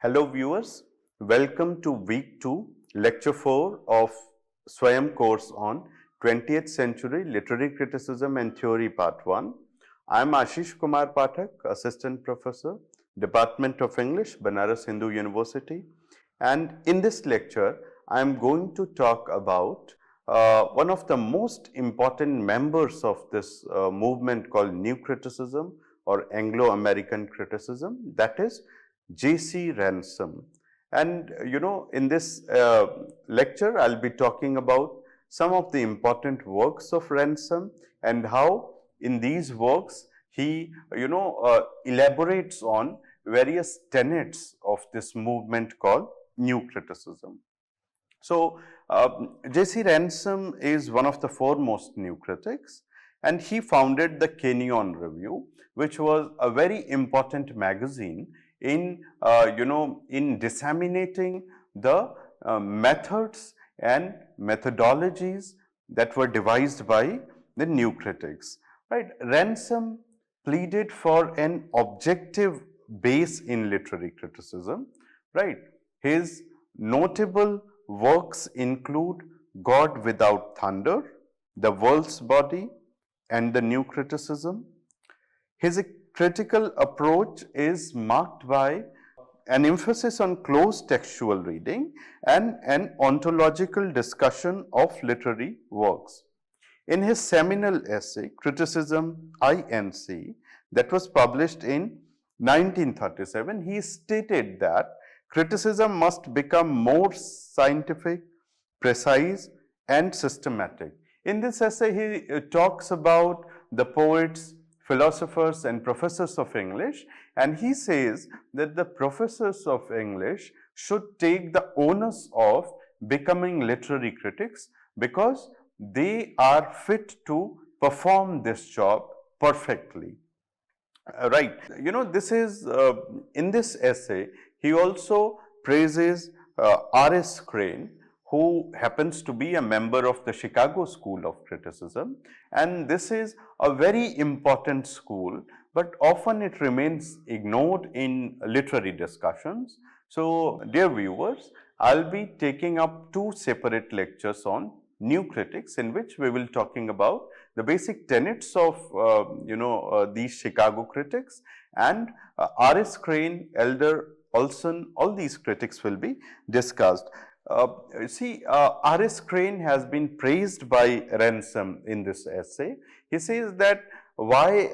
Hello viewers, welcome to week 2, lecture 4 of Swayam course on 20th century literary criticism and theory part 1. I am Ashish Kumar Pathak, assistant professor, Department of English, Banaras Hindu University, and in this lecture I am going to talk about one of the most important members of this movement called New Criticism or Anglo-American criticism, that is J.C. Ransom. And in this lecture, I'll be talking about some of the important works of Ransom and how in these works he, elaborates on various tenets of this movement called New Criticism. So, J.C. Ransom is one of the foremost new critics, and he founded the Kenyon Review, which was a very important magazine in disseminating the methods and methodologies that were devised by the new critics. Right? Ransom pleaded for an objective base in literary criticism. Right? His notable works include God Without Thunder, The World's Body, and the New Criticism. His critical approach is marked by an emphasis on close textual reading and an ontological discussion of literary works. In his seminal essay, Criticism Inc., that was published in 1937, he stated that criticism must become more scientific, precise, and systematic. In this essay, he talks about the poets, philosophers, and professors of English, and he says that the professors of English should take the onus of becoming literary critics because they are fit to perform this job perfectly. Right. This is, in this essay, he also praises R.S. Crane, who happens to be a member of the Chicago School of Criticism, and this is a very important school, but often it remains ignored in literary discussions. So, dear viewers, I'll be taking up 2 separate lectures on new critics, in which we will talking about the basic tenets of these Chicago critics, and R.S. Crane, Elder Olson, all these critics will be discussed. R.S. Crane has been praised by Ransom in this essay. He says that why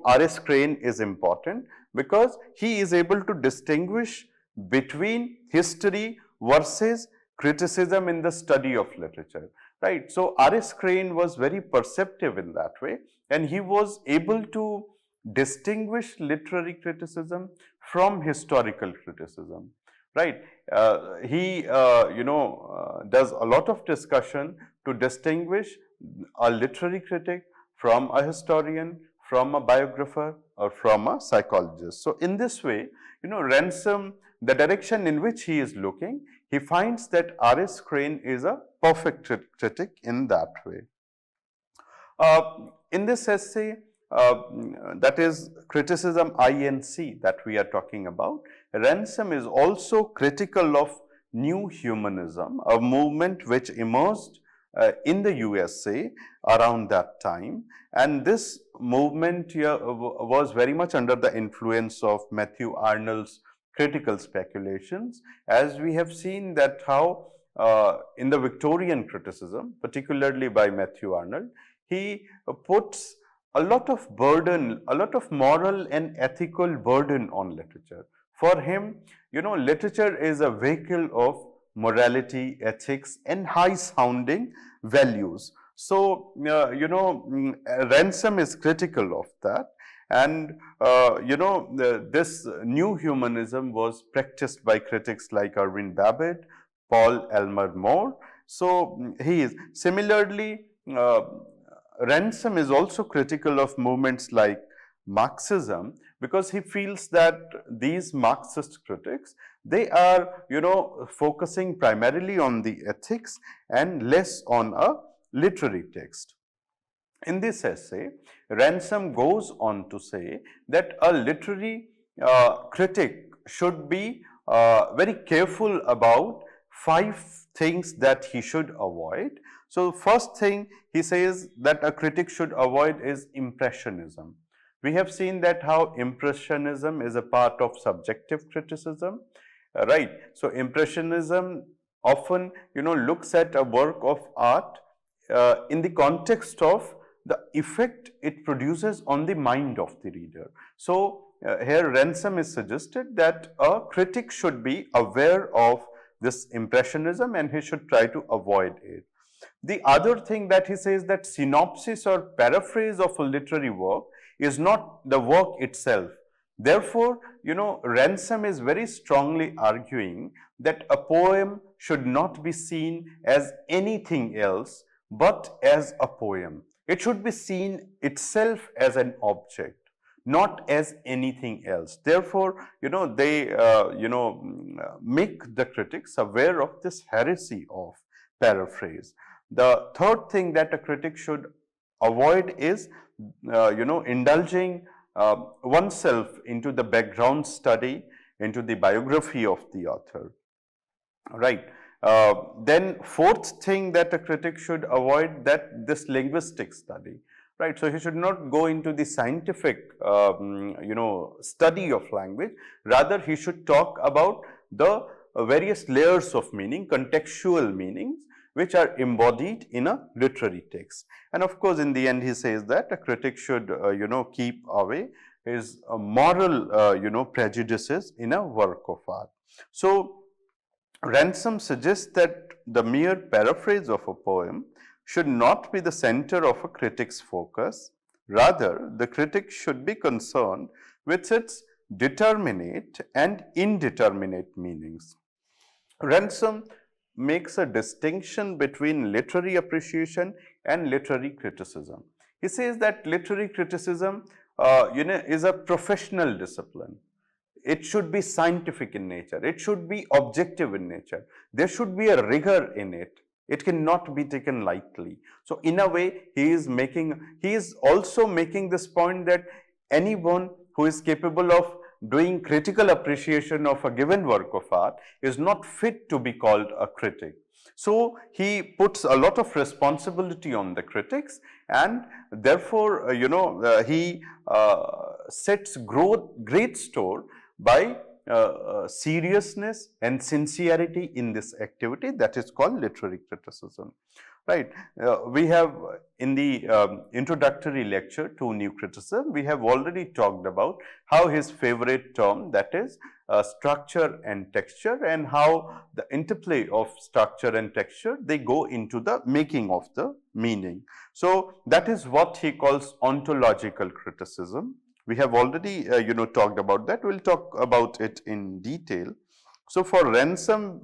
R.S. Crane is important, because he is able to distinguish between history versus criticism in the study of literature, right. So, R.S. Crane was very perceptive in that way, and he was able to distinguish literary criticism from historical criticism, right. He does a lot of discussion to distinguish a literary critic from a historian, from a biographer, or from a psychologist. So, in this way, Ransom, the direction in which he is looking, he finds that R.S. Crane is a perfect critic in that way. In this essay, that is Criticism Inc. that we are talking about, Ransom is also critical of New Humanism, a movement which emerged in the USA around that time, and this movement was very much under the influence of Matthew Arnold's critical speculations, as we have seen that how in the Victorian criticism, particularly by Matthew Arnold, he puts a lot of burden, a lot of moral and ethical burden on literature. For him, literature is a vehicle of morality, ethics, and high-sounding values. So, Ransom is critical of that, and this new humanism was practiced by critics like Irving Babbitt, Paul Elmer More. So, he is similarly, Ransom is also critical of movements like Marxism, because he feels that these Marxist critics, they are focusing primarily on the ethics and less on a literary text. In this essay, Ransom goes on to say that a literary critic should be very careful about 5 things that he should avoid. So, first thing he says that a critic should avoid is impressionism. We have seen that how impressionism is a part of subjective criticism, right? So, impressionism often, looks at a work of art in the context of the effect it produces on the mind of the reader. So, here Ransom is suggested that a critic should be aware of this impressionism and he should try to avoid it. The other thing that he says that synopsis or paraphrase of a literary work is not the work itself. Therefore, Ransom is very strongly arguing that a poem should not be seen as anything else but as a poem. It should be seen itself as an object, not as anything else. Therefore, they make the critics aware of this heresy of paraphrase. The third thing that a critic should avoid is, indulging oneself into the background study, into the biography of the author, right? Then fourth thing that a critic should avoid, that this linguistic study, right? So, he should not go into the scientific, study of language. Rather, he should talk about the various layers of meaning, contextual meanings, which are embodied in a literary text. And of course, in the end, he says that a critic should, keep away his moral, prejudices in a work of art. So, Ransom suggests that the mere paraphrase of a poem should not be the center of a critic's focus. Rather, the critic should be concerned with its determinate and indeterminate meanings. Ransom makes a distinction between literary appreciation and literary criticism. He says that literary criticism, is a professional discipline. It should be scientific in nature. It should be objective in nature. There should be a rigor in it. It cannot be taken lightly. So, in a way, he is also making this point that anyone who is capable of doing critical appreciation of a given work of art is not fit to be called a critic. So, he puts a lot of responsibility on the critics, and therefore, he sets great store by seriousness and sincerity in this activity that is called literary criticism, right? We have in the introductory lecture to new criticism, we have already talked about how his favorite term, that is structure and texture, and how the interplay of structure and texture, they go into the making of the meaning. So, that is what he calls ontological criticism. We have already, talked about that. We will talk about it in detail. So, for Ransom,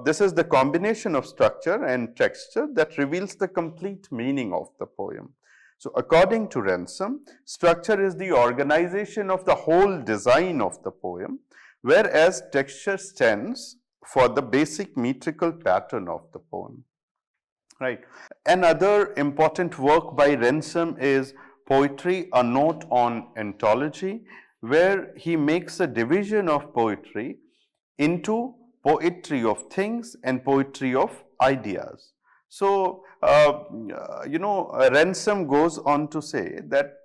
this is the combination of structure and texture that reveals the complete meaning of the poem. So, according to Ransom, structure is the organization of the whole design of the poem, whereas texture stands for the basic metrical pattern of the poem, right? Another important work by Ransom is Poetry, a Note on Ontology, where he makes a division of poetry into poetry of things and poetry of ideas. So, Ransom goes on to say that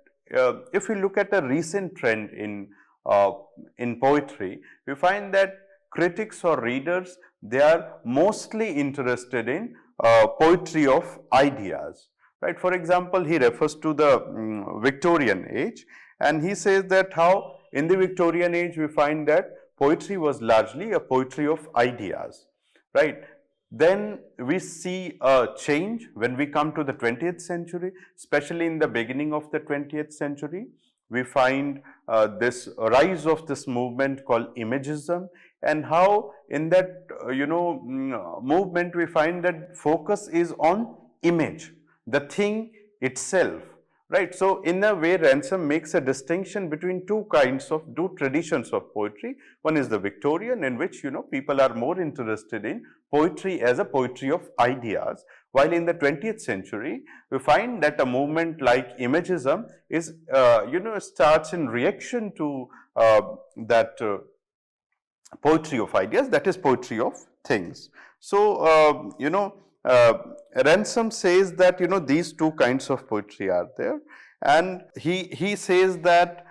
if we look at a recent trend in poetry, we find that critics or readers, they are mostly interested in poetry of ideas. Right. For example, he refers to the Victorian age, and he says that how in the Victorian age we find that poetry was largely a poetry of ideas, right. Then we see a change when we come to the 20th century, especially in the beginning of the 20th century. We find this rise of this movement called Imagism, and how in that movement we find that focus is on image, the thing itself, right. So, in a way, Ransom makes a distinction between two traditions of poetry. One is the Victorian, in which people are more interested in poetry as a poetry of ideas, while in the 20th century we find that a movement like Imagism is starts in reaction to that poetry of ideas, that is poetry of things. So, Ransom says that, these two kinds of poetry are there, and he says that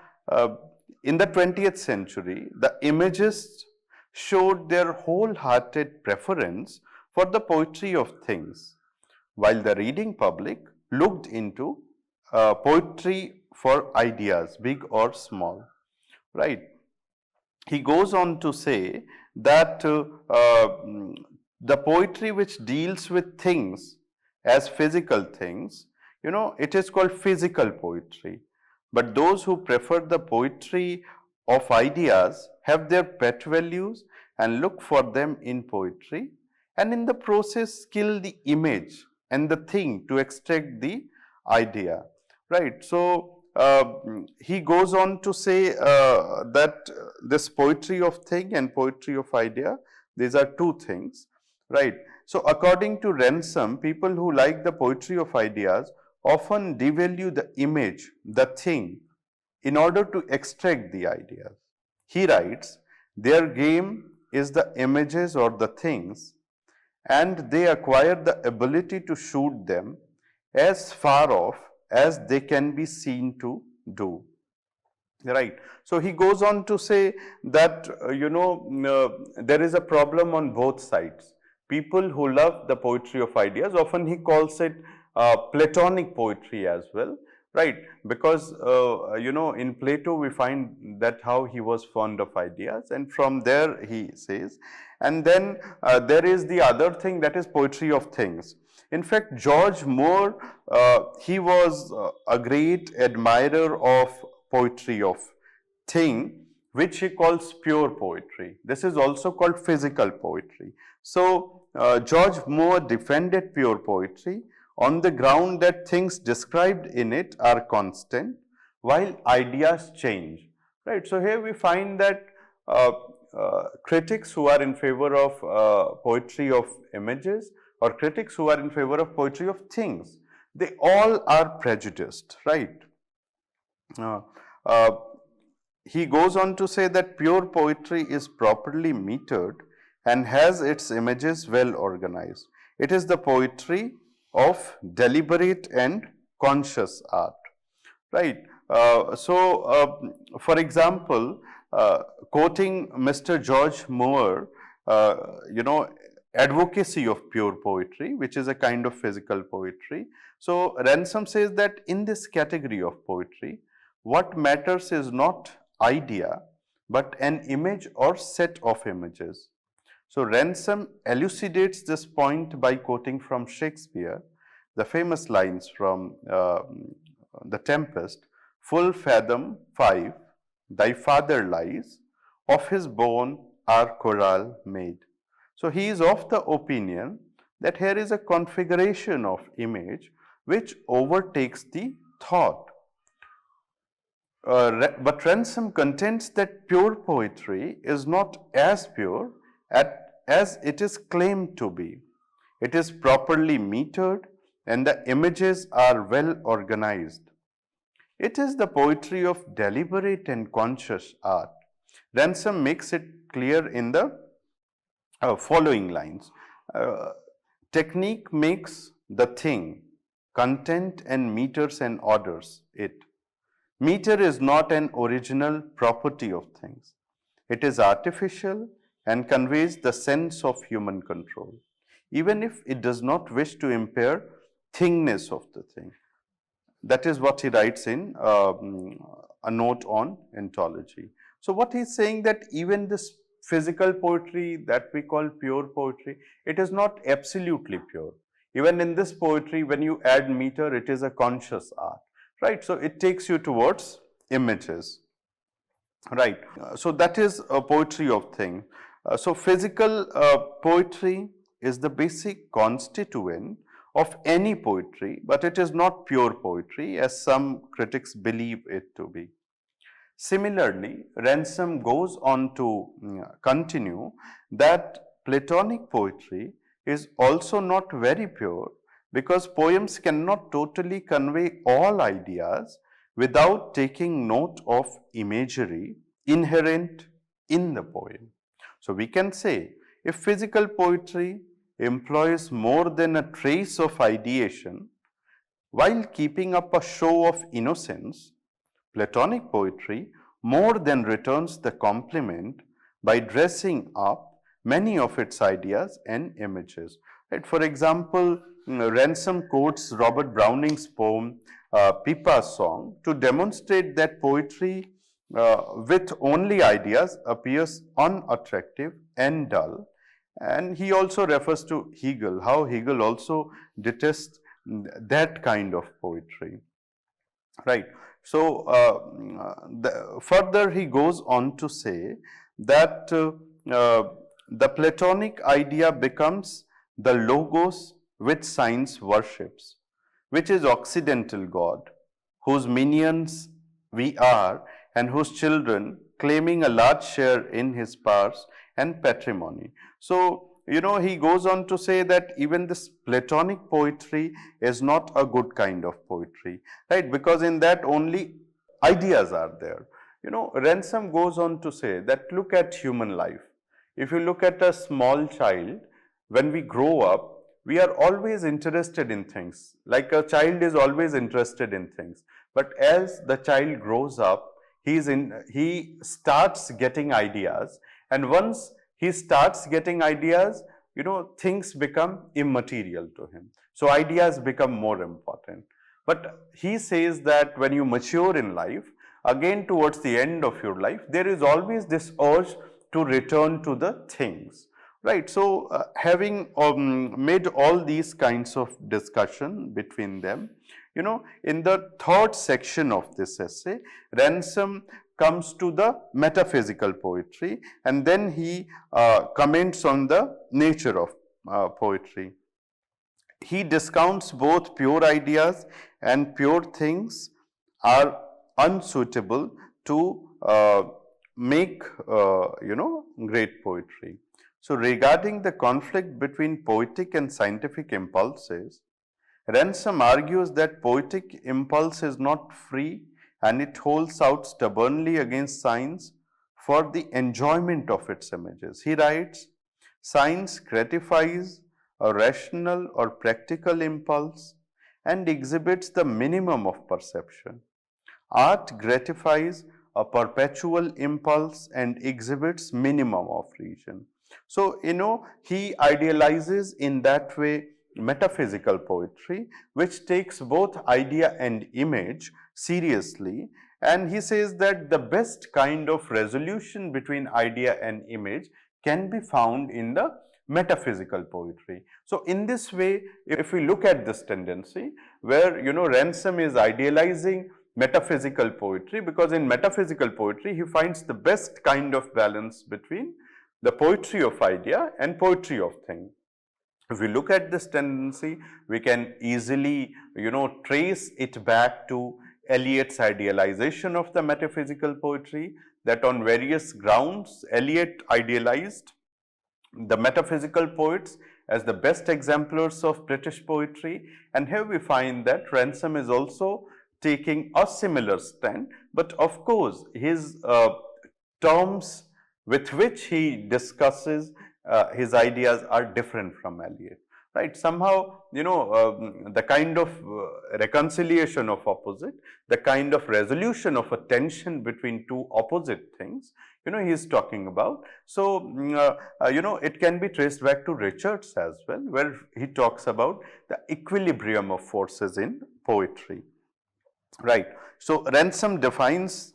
in the 20th century, the imagists showed their wholehearted preference for the poetry of things, while the reading public looked into poetry for ideas, big or small, right? He goes on to say that the poetry which deals with things as physical things, it is called physical poetry. But those who prefer the poetry of ideas have their pet values and look for them in poetry, and in the process skill the image and the thing to extract the idea, right? So, he goes on to say that this poetry of thing and poetry of idea, these are two things, right? So, according to Ransom, people who like the poetry of ideas often devalue the image, the thing, in order to extract the ideas. He writes, their game is the images or the things, and they acquire the ability to shoot them as far off as they can be seen to do, right? So, he goes on to say that there is a problem on both sides. People who love the poetry of ideas, often he calls it Platonic poetry as well, right? Because in Plato we find that how he was fond of ideas, and from there he says, and then there is the other thing, that is poetry of things. In fact, George Moore, he was a great admirer of poetry of thing, which he calls pure poetry. This is also called physical poetry. So, George Moore defended pure poetry on the ground that things described in it are constant while ideas change, right? So, here we find that critics who are in favor of poetry of images, or critics who are in favor of poetry of things, they all are prejudiced, right? He goes on to say that pure poetry is properly metered and has its images well organized. It is the poetry of deliberate and conscious art, right? For example, quoting Mr. George Moore, advocacy of pure poetry, which is a kind of physical poetry. So, Ransom says that in this category of poetry, what matters is not idea, but an image or set of images. So, Ransom elucidates this point by quoting from Shakespeare the famous lines from The Tempest, full fathom 5, thy father lies, of his bone our chorale made. So, he is of the opinion that here is a configuration of image which overtakes the thought. But Ransom contends that pure poetry is not as pure as it is claimed to be. It is properly metered and the images are well organized. It is the poetry of deliberate and conscious art. Ransom makes it clear in the following lines. Technique makes the thing, content and meters and orders it. Meter is not an original property of things. It is artificial and conveys the sense of human control, even if it does not wish to impair thingness of the thing. That is what he writes in a note on ontology. So, what he is saying that even this physical poetry that we call pure poetry, it is not absolutely pure. Even in this poetry, when you add meter, it is a conscious art, right? So, it takes you towards images, right? So, that is a poetry of thing. So, physical poetry is the basic constituent of any poetry, but it is not pure poetry as some critics believe it to be. Similarly, Ransom goes on to continue that Platonic poetry is also not very pure, because poems cannot totally convey all ideas without taking note of imagery inherent in the poem. So we can say, if physical poetry employs more than a trace of ideation while keeping up a show of innocence, Platonic poetry more than returns the compliment by dressing up many of its ideas and images. Right? For example, Ransom quotes Robert Browning's poem Pippa's Song to demonstrate that poetry with only ideas appears unattractive and dull. And he also refers to Hegel, how Hegel also detests that kind of poetry. Right. So, further he goes on to say that the Platonic idea becomes the logos which science worships, which is Occidental God, whose minions we are and whose children claiming a large share in his powers and patrimony. So, he goes on to say that even this Platonic poetry is not a good kind of poetry, right? Because in that only ideas are there. Ransom goes on to say that look at human life. If you look at a small child, when we grow up, we are always interested in things. Like a child is always interested in things. But as the child grows up, he starts getting ideas, and once he starts getting ideas, things become immaterial to him. So ideas become more important. But he says that when you mature in life, again towards the end of your life, there is always this urge to return to the things. Right. So, having made all these kinds of discussion between them, in the third section of this essay, Ransom comes to the metaphysical poetry, and then he comments on the nature of poetry. He discounts both pure ideas and pure things are unsuitable to make great poetry. So, regarding the conflict between poetic and scientific impulses, Ransom argues that poetic impulse is not free and it holds out stubbornly against science for the enjoyment of its images. He writes, science gratifies a rational or practical impulse and exhibits the minimum of perception. Art gratifies a perpetual impulse and exhibits minimum of reason. So, he idealizes in that way metaphysical poetry, which takes both idea and image seriously, and he says that the best kind of resolution between idea and image can be found in the metaphysical poetry. So, in this way, if we look at this tendency where Ransom is idealizing metaphysical poetry, because in metaphysical poetry he finds the best kind of balance between the poetry of idea and poetry of thing. If we look at this tendency, we can easily trace it back to Eliot's idealization of the metaphysical poetry, that on various grounds Eliot idealized the metaphysical poets as the best exemplars of British poetry, and here we find that Ransom is also taking a similar stand, but of course his terms with which he discusses his ideas are different from Eliot, right? Somehow, the kind of reconciliation of opposite, the kind of resolution of a tension between two opposite things, he is talking about. So, it can be traced back to Richards as well, where he talks about the equilibrium of forces in poetry, right? So, Ransom defines,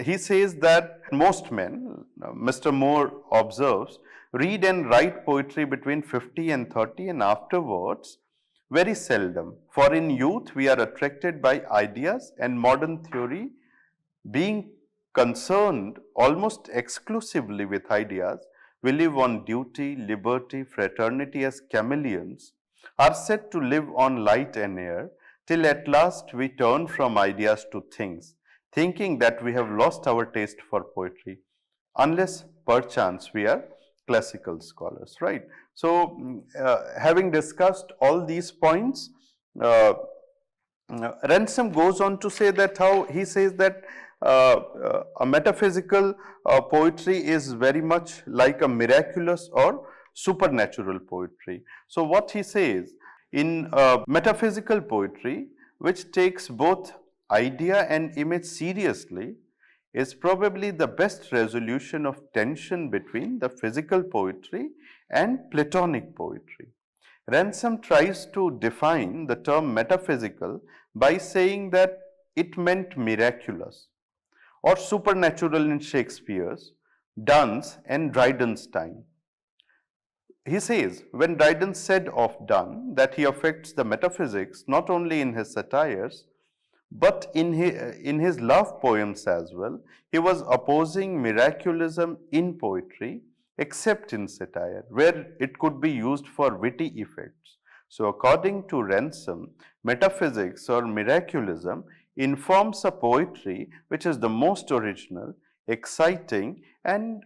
he says that most men, Mr. Moore observes, read and write poetry between 50 and 30 and afterwards very seldom. For in youth we are attracted by ideas, and modern theory, being concerned almost exclusively with ideas, we live on duty, liberty, fraternity as chameleons, are said to live on light and air, till at last we turn from ideas to things, thinking that we have lost our taste for poetry, unless perchance we are classical scholars, right? So, having discussed all these points, Ransom goes on to say that he says that a metaphysical poetry is very much like a miraculous or supernatural poetry. So what he says, in metaphysical poetry, which takes both idea and image seriously, is probably the best resolution of tension between the physical poetry and Platonic poetry. Ransom tries to define the term metaphysical by saying that it meant miraculous or supernatural in Shakespeare's, Donne's and Dryden's time. He says, when Dryden said of Donne that he affects the metaphysics not only in his satires, but in his love poems as well, he was opposing miraculism in poetry, except in satire, where it could be used for witty effects. So according to Ransom, metaphysics or miraculism informs a poetry which is the most original, exciting and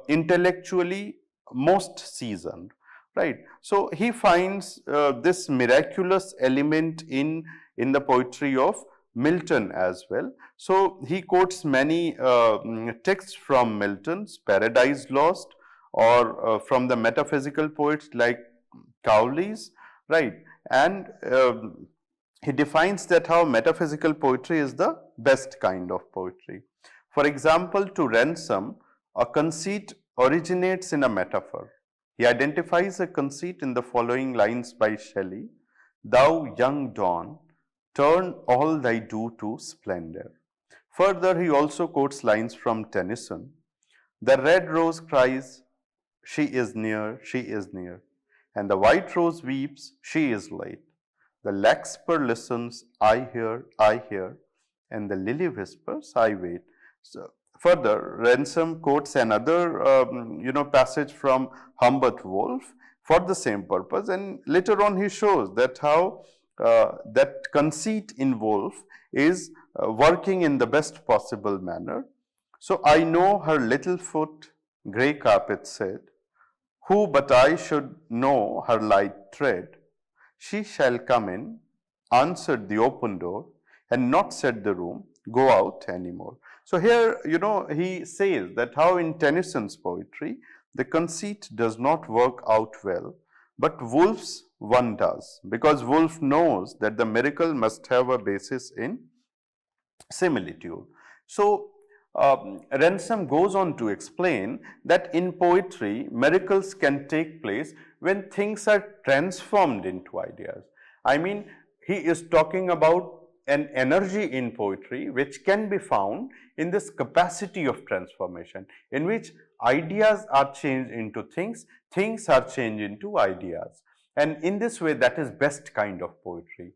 intellectually most seasoned, right? So he finds this miraculous element in the poetry of Milton as well. So he quotes many texts from Milton's Paradise Lost, or from the metaphysical poets like Cowley's, right? And he defines that how metaphysical poetry is the best kind of poetry. For example, to Ransom, a conceit originates in a metaphor. He identifies a conceit in the following lines by Shelley: "Thou young dawn, turn all thy dew to splendor." Further, he also quotes lines from Tennyson: "The red rose cries, she is near, she is near. And the white rose weeps, she is late. The larkspur listens, I hear, and the lily whispers, I wait." So, further, Ransom quotes another passage from Humbert Wolff for the same purpose, and later on he shows that how that conceit in Wolff is working in the best possible manner. "So I know her little foot, grey carpet said, who but I should know her light tread? She shall come in, answered the open door, and not said the room, go out anymore." So here, he says that how in Tennyson's poetry, the conceit does not work out well, but Wolff's one does, because Wolff knows that the miracle must have a basis in similitude. So Ransom goes on to explain that in poetry, miracles can take place when things are transformed into ideas. I mean, he is talking about an energy in poetry which can be found in this capacity of transformation, in which ideas are changed into things, things are changed into ideas. And in this way, that is best kind of poetry,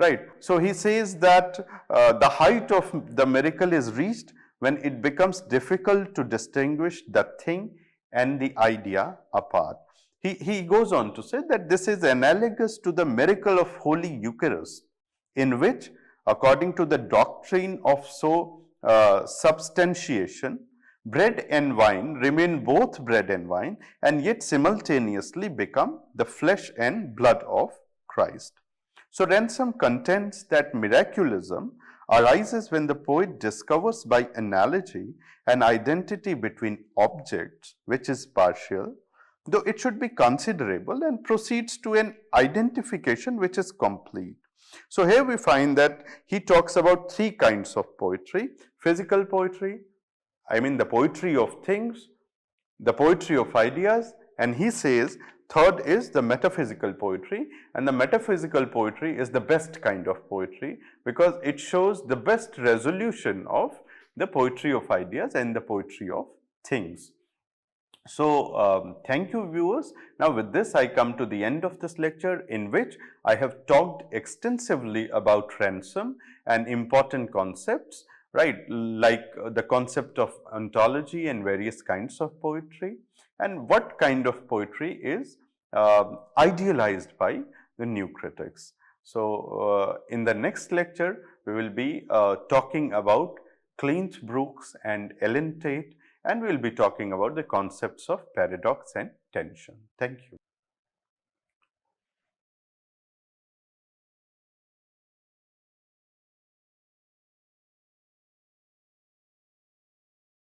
right? So he says that the height of the miracle is reached when it becomes difficult to distinguish the thing and the idea apart. He goes on to say that this is analogous to the miracle of Holy Eucharist, in which, according to the doctrine of substantiation, bread and wine remain both bread and wine, and yet simultaneously become the flesh and blood of Christ. So Ransom contends that miraculism arises when the poet discovers by analogy an identity between objects which is partial, though it should be considerable, and proceeds to an identification which is complete. So here we find that he talks about three kinds of poetry: physical poetry, the poetry of things, the poetry of ideas, and he says third is the metaphysical poetry, and the metaphysical poetry is the best kind of poetry because it shows the best resolution of the poetry of ideas and the poetry of things. So, thank you viewers. Now with this I come to the end of this lecture, in which I have talked extensively about Ransom and important concepts, right, like the concept of ontology and various kinds of poetry, and what kind of poetry is idealized by the new critics. So, in the next lecture we will be talking about Clint Brooks and Ellen Tate, and we will be talking about the concepts of paradox and tension. Thank you.